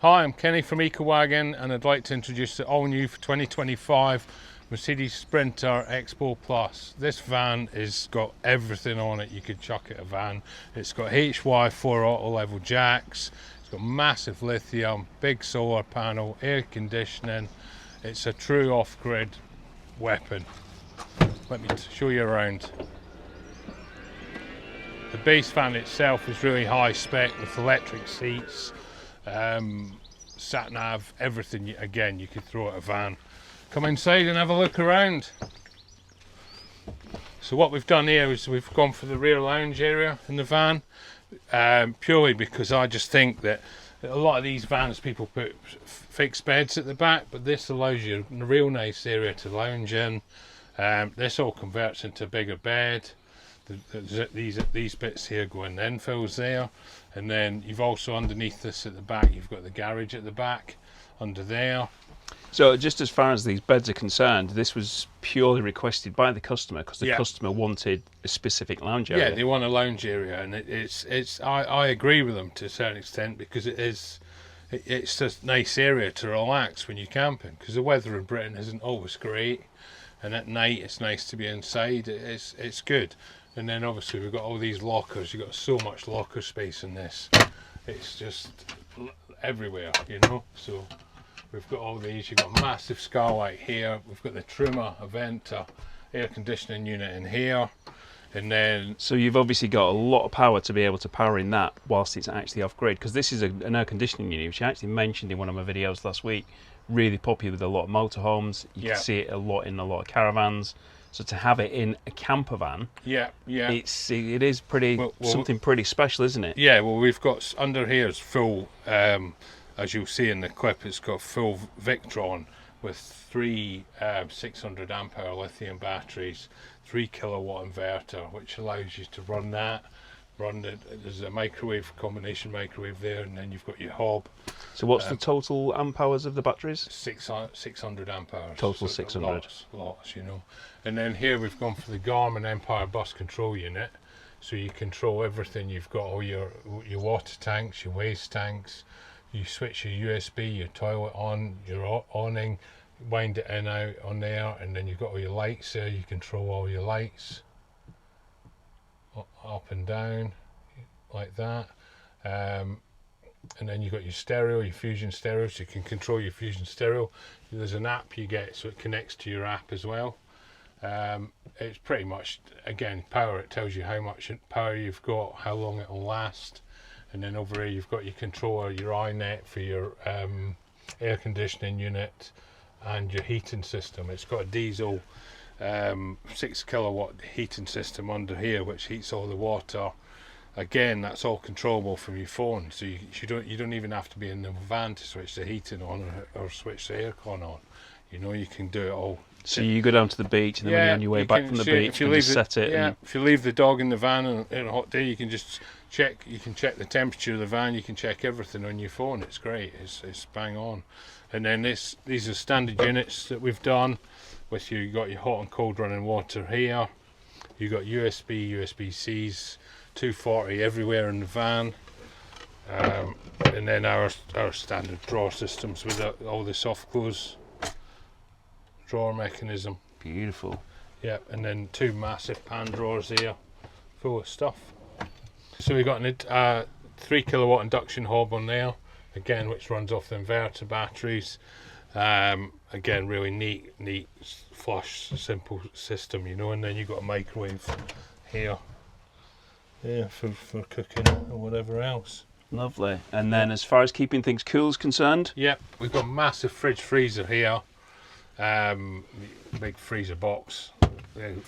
Hi, I'm Kenny from Ecowagon, and I'd like to introduce the all-new for 2025 Mercedes Sprinter Expo Plus. This van has got everything on it you could chuck at a van. It's got HY4 Auto-Levelling Jacks, it's got massive lithium, big solar panel, air conditioning. It's a true off-grid weapon. Let me show you around. The base fan itself is really high spec with electric seats, sat nav, everything again you could throw at a van. Come inside and have a look around. So what we've done here is we've gone for the rear lounge area in the van, purely because I just think that a lot of these vans people put fixed beds at the back, but this allows you a real nice area to lounge in. This all converts into a bigger bed. These bits here go in the infills there, and then you've also underneath this at the back you've got the garage at the back under there. So just as far as these beds are concerned, this was purely requested by the customer because the customer wanted a specific lounge area. Yeah, they want a lounge area, and I agree with them to a certain extent, because it's just a nice area to relax when you're camping, because the weather in Britain isn't always great, and at night it's nice to be inside. It's good. And then obviously we've got all these lockers. You've got so much locker space in this. It's just everywhere, you know. So we've got all these. You've got a massive skylight here. We've got the trimmer, a venter, air conditioning unit in here. And then... So you've obviously got a lot of power to be able to power in that whilst it's actually off-grid, because this is an air conditioning unit, which I actually mentioned in one of my videos last week. Really popular with a lot of motorhomes. You can see it a lot in a lot of caravans. So to have it in a camper van, it is pretty something pretty special, isn't it? Yeah, well, we've got under here is full, as you'll see in the clip, it's got full Victron with three 600 ampere lithium batteries, 3 kilowatt inverter, which allows you to run that. There's a microwave, combination microwave there, and then you've got your hob. So what's the total amp hours of the batteries? 600 amp hours. Total 600. Lots, you know. And then here we've gone for the Garmin Empire bus control unit, so you control everything. You've got all your water tanks, your waste tanks. You switch your USB, your toilet on, your awning, wind it in out on there, and then you've got all your lights there. You control all your lights up and down like that, and then you've got your stereo, your Fusion stereo, so you can control your Fusion stereo. There's an app you get, so it connects to your app as well. It's pretty much, again, power. It tells you how much power you've got, how long it'll last, and then over here you've got your controller, your iNet for your air conditioning unit and your heating system. It's got a diesel 6 kilowatt heating system under here, which heats all the water. Again, that's all controllable from your phone, so you don't even have to be in the van to switch the heating on or switch the aircon on. You know, you can do it all. So you go down to the beach, and then when you're on your way back from the beach, you can just set it. Yeah, if you leave the dog in the van on a hot day, you can just check. You can check the temperature of the van. You can check everything on your phone. It's great. It's bang on. And then these are standard units that we've done. With you got your hot and cold running water here. You got USB, USB-Cs, 240 everywhere in the van, and then our standard drawer systems with all the soft close drawer mechanism. Beautiful. Yeah, and then 2 massive pan drawers here, full of stuff. So we've got a 3 kilowatt induction hob on there, again, which runs off the inverter batteries. Again, really neat, flush, simple system, you know. And then you've got a microwave here, for cooking or whatever else. Lovely. And then as far as keeping things cool is concerned, we've got a massive fridge freezer here, big freezer box.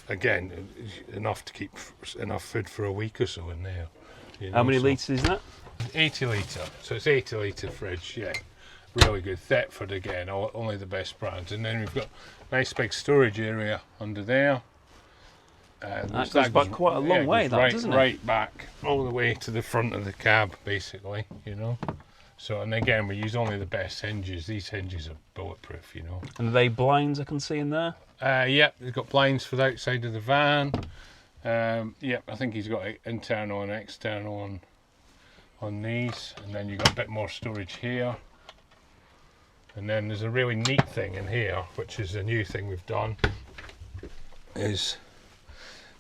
Again, enough to keep enough food for a week or so in there. You know, how many litres is that? 80 litre. So it's 80 litre fridge. Yeah. Really good. Thetford again, only the best brands. And then we've got a nice big storage area under there. That goes back quite a long way, doesn't it? Right back, all the way to the front of the cab, basically, you know. So, and again, we use only the best hinges. These hinges are bulletproof, you know. And are they blinds I can see in there? Yep, they've got blinds for the outside of the van. Yep, I think he's got internal and external on these. And then you've got a bit more storage here. And then there's a really neat thing in here, which is a new thing we've done, is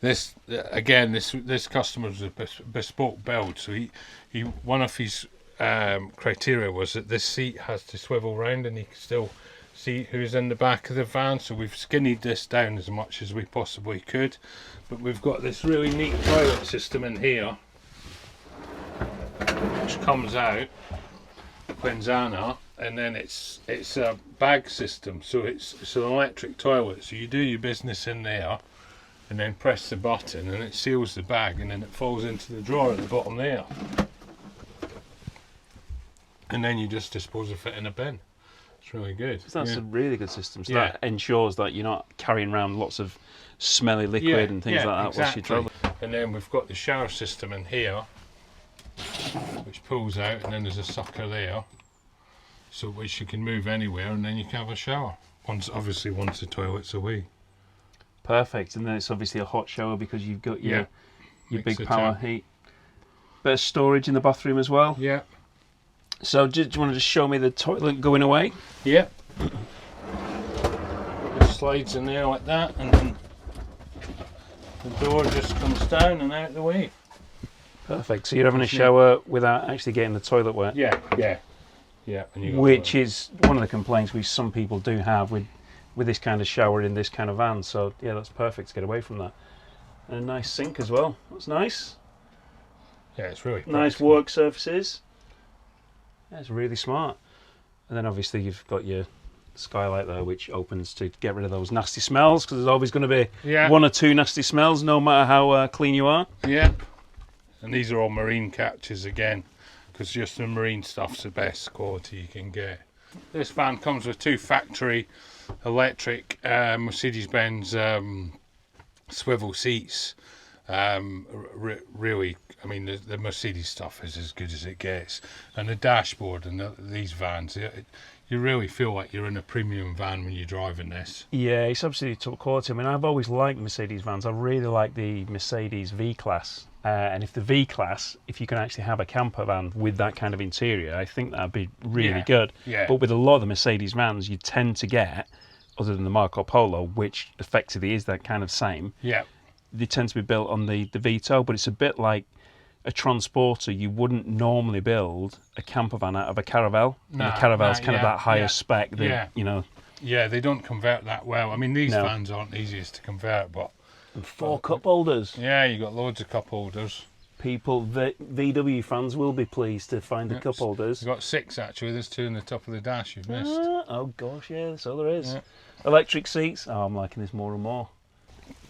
this, again, this customer's a bespoke build, so he one of his criteria was that this seat has to swivel round and he can still see who's in the back of the van, so we've skinnied this down as much as we possibly could. But we've got this really neat toilet system in here, which comes out, Quinzana, and then it's a bag system, so it's an electric toilet, so you do your business in there and then press the button and it seals the bag, and then it falls into the drawer at the bottom there, and then you just dispose of it in a bin. It's really good. So that's a really good system. So Yeah. that ensures that you're not carrying around lots of smelly liquid and things like that whilst you're traveling. And then we've got the shower system in here, which pulls out, and then there's a sucker there, so which you can move anywhere, and then you can have a shower. Once the toilet's away. Perfect. And then it's obviously a hot shower because you've got your big Mixer power tap. heat. Bit of storage in the bathroom as well. Yeah. So do you want to just show me the toilet going away? Yeah. It slides in there like that, and then the door just comes down and out the way. Perfect. So you're having a shower without actually getting the toilet wet. Yeah. And you got Which is one of the complaints which some people do have with this kind of shower in this kind of van. So yeah, that's perfect to get away from that. And a nice sink as well. That's nice. Yeah, it's really Nice practical. work surfaces. Yeah, it's really smart. And then obviously you've got your skylight there, which opens to get rid of those nasty smells, because there's always going to be one or two nasty smells, no matter how clean you are. Yeah. And these are all marine catches again, because just the marine stuff's the best quality you can get. This van comes with two factory electric Mercedes-Benz swivel seats. Really, I mean, the Mercedes stuff is as good as it gets, and the dashboard and these vans, you really feel like you're in a premium van when you're driving this. Yeah, it's absolutely top quality. I mean, I've always liked Mercedes vans. I really like the Mercedes V-Class. And if the V-Class, if you can actually have a camper van with that kind of interior, I think that'd be really good. Yeah. But with a lot of the Mercedes vans, you tend to get, other than the Marco Polo, which effectively is that kind of same, Yeah. they tend to be built on the Vito, but it's a bit like a transporter. You wouldn't normally build a camper van out of a Caravel. And the Caravel's kind of that higher spec that, you know. Yeah, they don't convert that well. I mean, these vans aren't easiest to convert, but... And 4 cup holders. Yeah, you got loads of cup holders. People, VW fans will be pleased to find the cup holders. You've got 6 actually, there's 2 in the top of the dash you've missed. Oh gosh, yeah, that's all there is. Yeah. Electric seats. Oh, I'm liking this more and more.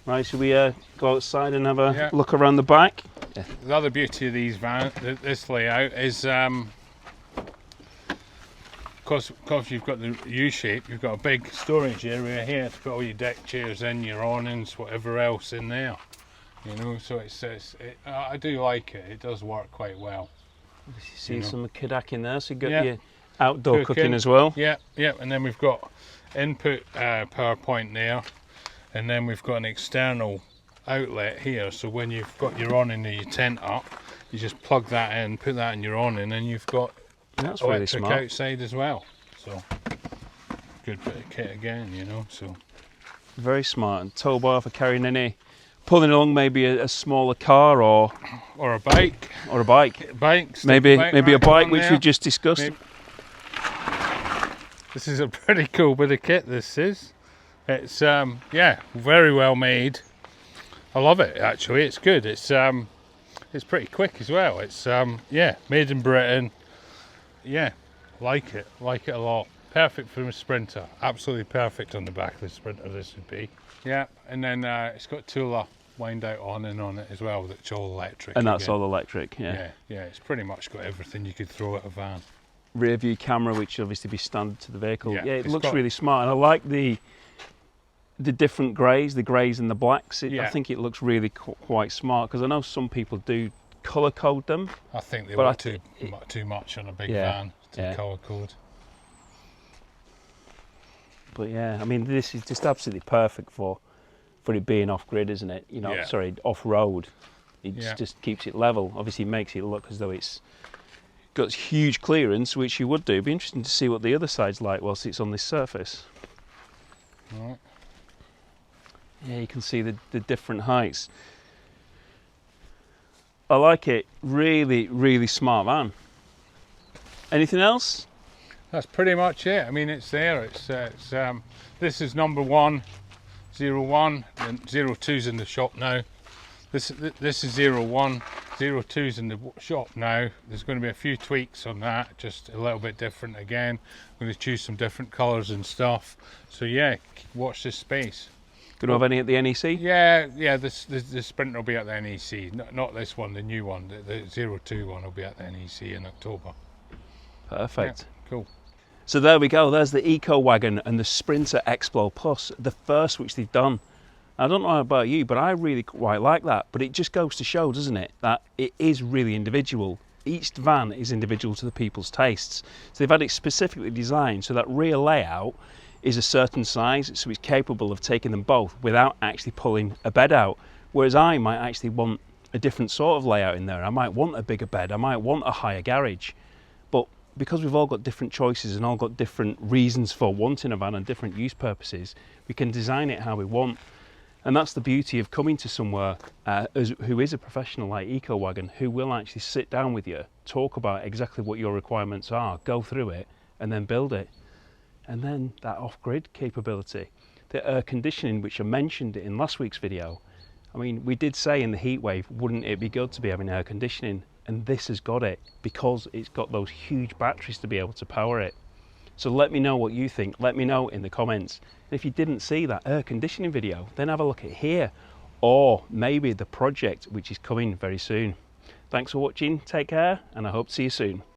Right, should we go outside and have a look around the back? Yeah. The other beauty of these vans, this layout, is because you've got the U-shape, you've got a big storage area here to put all your deck chairs in, your awnings, whatever else in there. You know, so I do like it. It does work quite well. You see some Kodak in there, so you've got Yeah. your outdoor cooking as well. Yeah, and then we've got input power point there, and then we've got an external outlet here, so when you've got your awning and your tent up, you just plug that in, put that in your awning, and you've got That's really electric smart. outside as well. So good bit of kit again, you know. So Very smart. And tow bar for carrying any, pulling along maybe a smaller car or a bike. a bike. Maybe a bike, right which there. we just discussed. Maybe. This is a pretty cool bit of kit. This is. It's very well made. I love it actually. It's good. It's pretty quick as well. It's made in Britain. Yeah, like it a lot. Perfect for a Sprinter. Absolutely perfect on the back of the Sprinter. This would be. Yeah, and then it's got Tula wind out awning on it as well. That's all electric. And that's again. all electric. Yeah. Yeah. It's pretty much got everything you could throw at a van. Rear view camera, which obviously be standard to the vehicle. Yeah, Yeah, it it's looks got- really smart, and I like the different greys, the greys and the blacks. I think it looks really quite smart, because I know some people do colour code them. I think they But were I too much on a big Yeah, van to yeah. colour code. But yeah, I mean, this is just absolutely perfect for it being off grid, isn't it? You know, Yeah. sorry, off road. It Yeah. just keeps it level. Obviously, makes it look as though it's got huge clearance, which you would do. It'd be interesting to see what the other side's like whilst it's on this surface. Right. Yeah, you can see the different heights. I like it. Really, really smart van. Anything else? That's pretty much it. I mean, it's there. This is number 1, 01, and 02's in the shop now. This is 01, 02's in the shop now. There's going to be a few tweaks on that, just a little bit different again. I'm going to choose some different colours and stuff. So yeah, watch this space. Going to have any at the NEC? Yeah. The Sprinter will be at the NEC. Not this one, the new one. The 02 one will be at the NEC in October. Perfect. Yeah, cool. So there we go. There's the Ecowagon and the Sprinter Expo Plus, the first which they've done. I don't know about you, but I really quite like that. But it just goes to show, doesn't it, that it is really individual. Each van is individual to the people's tastes. So they've had it specifically designed so that rear layout is a certain size, so it's capable of taking them both without actually pulling a bed out. Whereas I might actually want a different sort of layout in there. I might want a bigger bed, I might want a higher garage. But because we've all got different choices and all got different reasons for wanting a van and different use purposes, we can design it how we want. And that's the beauty of coming to somewhere who is a professional like Ecowagon, who will actually sit down with you, talk about exactly what your requirements are, go through it, and then build it. And then that off-grid capability, the air conditioning, which I mentioned in last week's video. I mean, we did say in the heat wave, wouldn't it be good to be having air conditioning? And this has got it, because it's got those huge batteries to be able to power it. So let me know what you think. Let me know in the comments. And if you didn't see that air conditioning video, then have a look at here, or maybe the project which is coming very soon. Thanks for watching, take care, and I hope to see you soon.